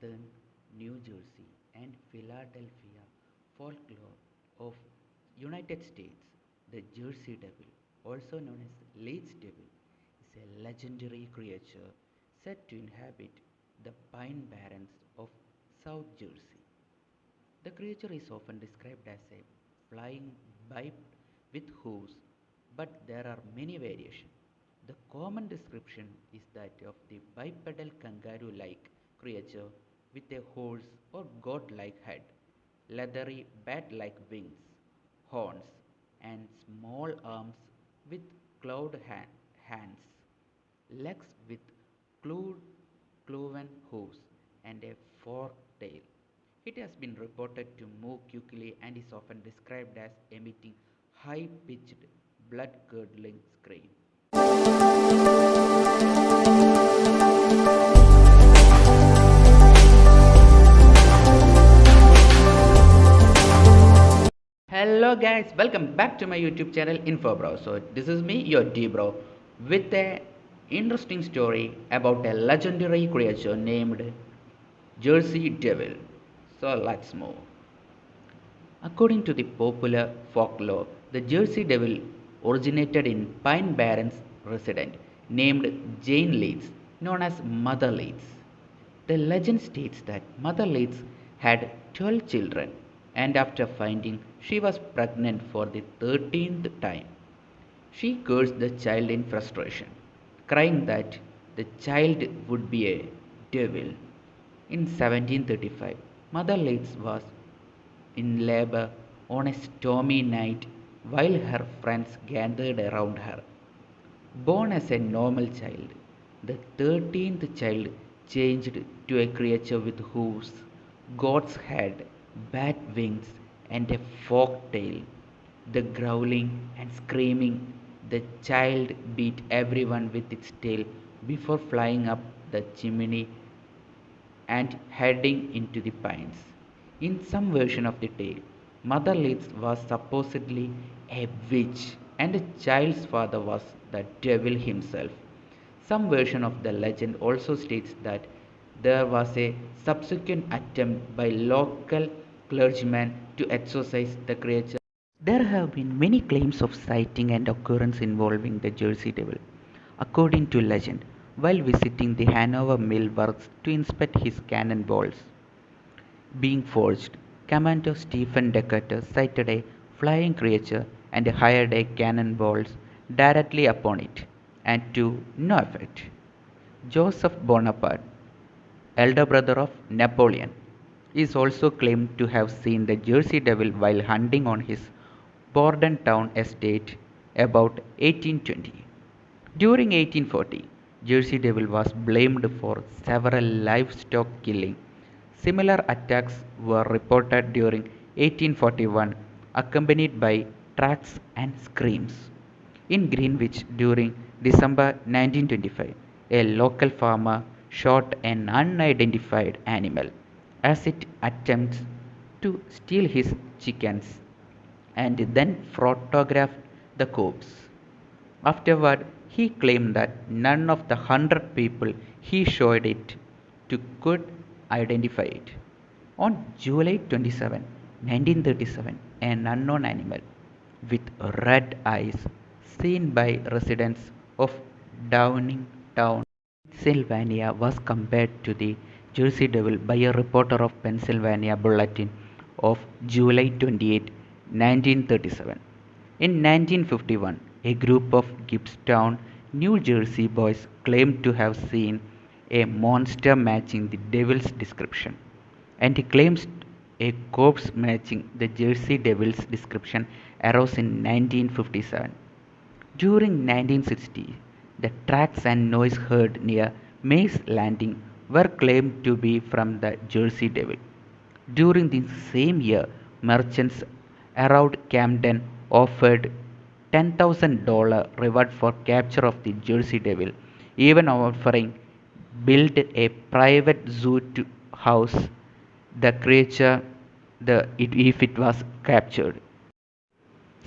northern New Jersey and Philadelphia folklore of United States. The Jersey Devil, also known as Leeds Devil, is a legendary creature said to inhabit the pine barrens of South Jersey. The creature is often described as a flying biped with hooves, but there are many variations. The common description is that of the bipedal kangaroo like creature with a horse or goat like head, leathery bat like wings, horns, and small arms with clawed hands, legs with clove- cloven hooves, and a forked tail. It has been reported to move quickly and is often described as emitting high pitched, blood curdling screams. Hello guys, welcome back to my YouTube channel Info Bro. So this is me, your D Bro, with a interesting story about a legendary creature named Jersey Devil. So let's move. According to the popular folklore, the Jersey Devil originated in Pine Barrens resident named Jane Leeds, known as Mother Leeds. The legend states that Mother Leeds had 12 children, and after finding she was pregnant for the 13th time, she cursed the child in frustration, crying that the child would be a devil. In 1735, Mother Leeds was in labor on a stormy night while her friends gathered around her. Born as a normal child, the 13th child changed to a creature with hooves, goat's head, bat wings, and a forked tail. The growling and screaming, the child beat everyone with its tail before flying up the chimney and heading into the pines. In some version of the tale, Mother Leeds was supposedly a witch and the child's father was the devil himself. Some version of the legend also states that there was a subsequent attempt by local clergymen to exorcise the creature. There have been many claims of sighting and occurrence involving the Jersey Devil. According to legend, while visiting the Hanover Mill Works to inspect his cannonballs being forged, Commander Stephen Decatur sighted a flying creature and fired a cannonballs directly upon it, and to no effect. Joseph Bonaparte, elder brother of Napoleon, is also claimed to have seen the Jersey Devil while hunting on his Bordentown estate about 1820. During 1840, Jersey Devil was blamed for several livestock killing. Similar attacks were reported during 1841, accompanied by tracks and screams. In Greenwich during December 1925, a local farmer shot an unidentified animal as it attempts to steal his chickens and then photographed the corpse. Afterward, he claimed that none of the 100 people he showed it to could identify it. On July 27, 1937, an unknown animal with red eyes, seen by residents of Downingtown, Pennsylvania, was compared to the Jersey Devil by a reporter of Pennsylvania Bulletin of July 28, 1937. In 1951, a group of Gibbstown, New Jersey boys claimed to have seen a monster matching the devil's description, and he claims a corpse matching the Jersey Devil's description arose in 1957. During 1960, the tracks and noise heard near May's Landing were claimed to be from the Jersey Devil. During the same year, merchants around Camden offered $10,000 reward for capture of the Jersey Devil, even offering build a private zoo to house the creature if it was captured.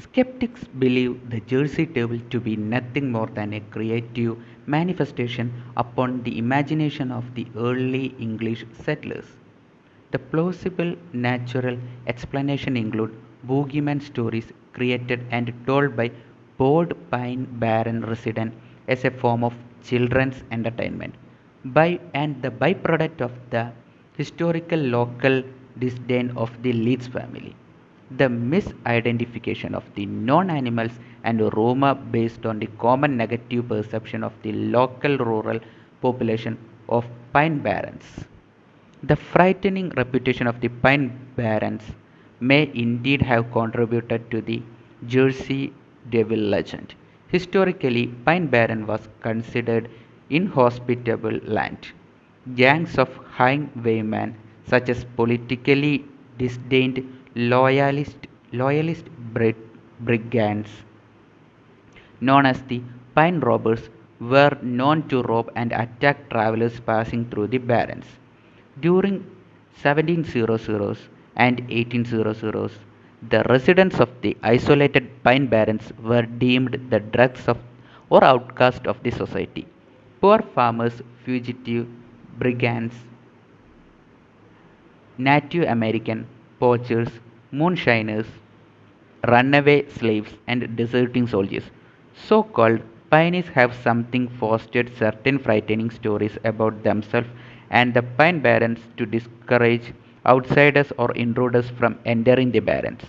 Skeptics believe the Jersey Devil to be nothing more than a creative manifestation upon the imagination of the early English settlers. The plausible natural explanation include boogeyman stories created and told by bored pine barren residents as a form of children's entertainment and the byproduct of the historical local disdain of the Leeds family. The misidentification of the non-animals and rumor based on the common negative perception of the local rural population of pine barrens. The frightening reputation of the Pine Barrens may indeed have contributed to the Jersey Devil legend. Historically, Pine Barren was considered inhospitable land. Gangs of highwaymen, such as politically disdained loyalist brigands known as the Pine Robbers, were known to rob and attack travelers passing through the barrens. During 1700s and 1800s, the residents of the isolated pine barrens were deemed the dregs of or outcasts of the society. Poor farmers, fugitive brigands, Native American poachers, moonshiners, runaway slaves, and deserting soldiers. So called pioneers have something fostered certain frightening stories about themselves and the pine barrens to discourage outsiders or intruders from entering the barrens.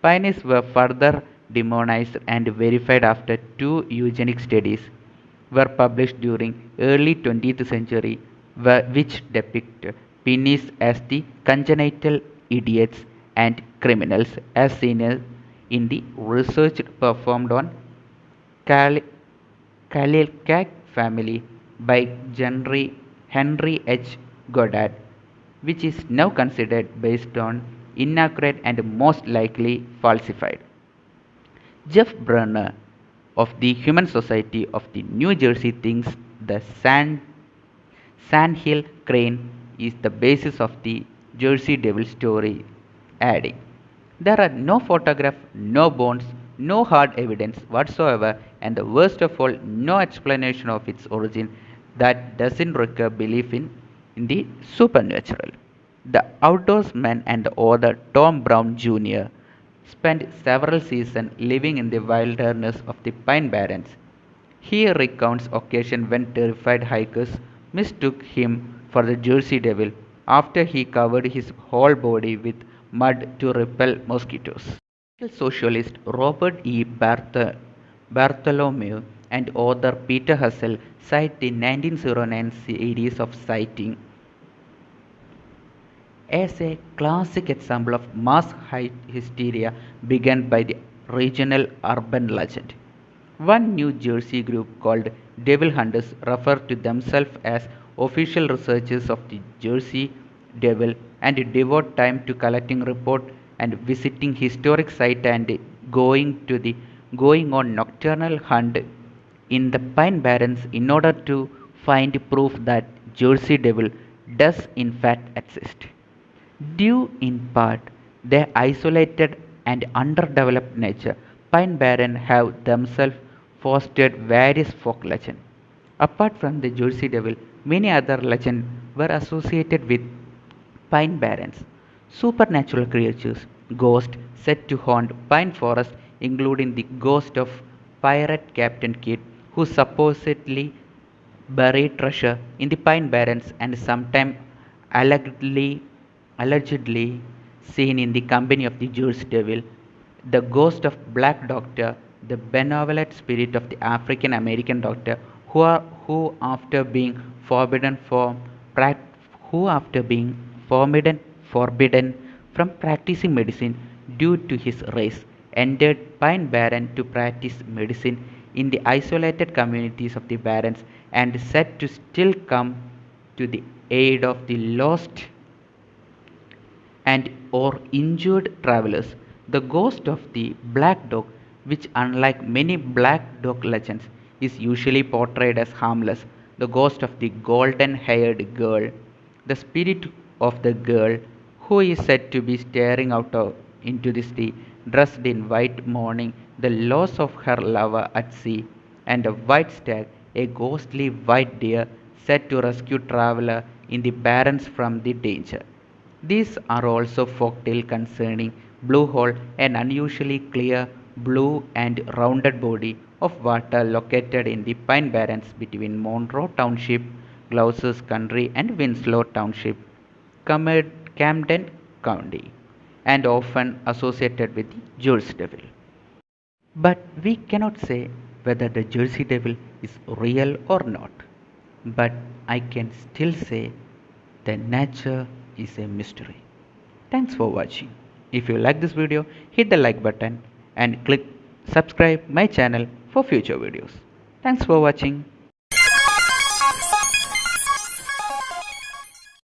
Pioneers were further demonized and verified after two eugenic studies were published during early 20th century which depict Pinnies as the congenital idiots and criminals as seen in the research performed on Cal- Kalilkak family by Henry H. Goddard, which is now considered based on inaccurate and most likely falsified. Jeff Brunner of the Human Society of the New Jersey thinks the sandhill crane is the basis of the Jersey Devil story, adding, there are no photographs, no bones, no hard evidence whatsoever, and the worst of all, no explanation of its origin that doesn't require belief in the supernatural. The outdoorsman and author Tom Brown Jr. spent several seasons living in the wilderness of the Pine Barrens. He recounts occasion when terrified hikers mistook him for the Jersey Devil after he covered his whole body with mud to repel mosquitoes. Socialist Robert E. Bartholomew and author Peter Hussell cite the 1909 series of sighting as a classic example of mass hysteria begun by the regional urban legend. One New Jersey group called Devil Hunters refer to themselves as official researchers of the Jersey Devil and devote time to collecting reports and visiting historic sites and going on nocturnal hunt in the Pine Barrens in order to find proof that Jersey Devil does in fact exist. Due in part their isolated and underdeveloped nature, Pine Barrens have themselves fostered various folk legends. Apart from the Jersey Devil, many other legends were associated with Pine Barrens. Supernatural creatures, ghosts said to haunt pine forests, including the ghost of pirate Captain Kidd, who supposedly buried treasure in the Pine Barrens and sometimes allegedly, allegedly seen in the company of the Jersey Devil, the ghost of Black Doctor, the benevolent spirit of the African American doctor, who after being forbidden from who after being forbidden from practicing medicine due to his race entered Pine Barren to practice medicine in the isolated communities of the Barrens and said to still come to the aid of the lost and or injured travelers. The ghost of the black dog, which unlike many black dog legends is usually portrayed as harmless, the ghost of the golden-haired girl, the spirit of the girl who is said to be staring into the sea, dressed in white mourning the loss of her lover at sea, and a white stag a ghostly white deer set to rescue traveler in the Barrens from the danger. These are also folktale concerning Blue Hole, an unusually clear, blue and rounded body of water located in the Pine Barrens between Monroe Township, Gloucester County and Winslow Township, Camden County, and often associated with the Jersey Devil. But we cannot say whether the Jersey Devil is real or not. But I can still say the nature is a mystery. Thanks for watching. If you like this video, hit the like button and click subscribe my channel for future videos. Thanks for watching.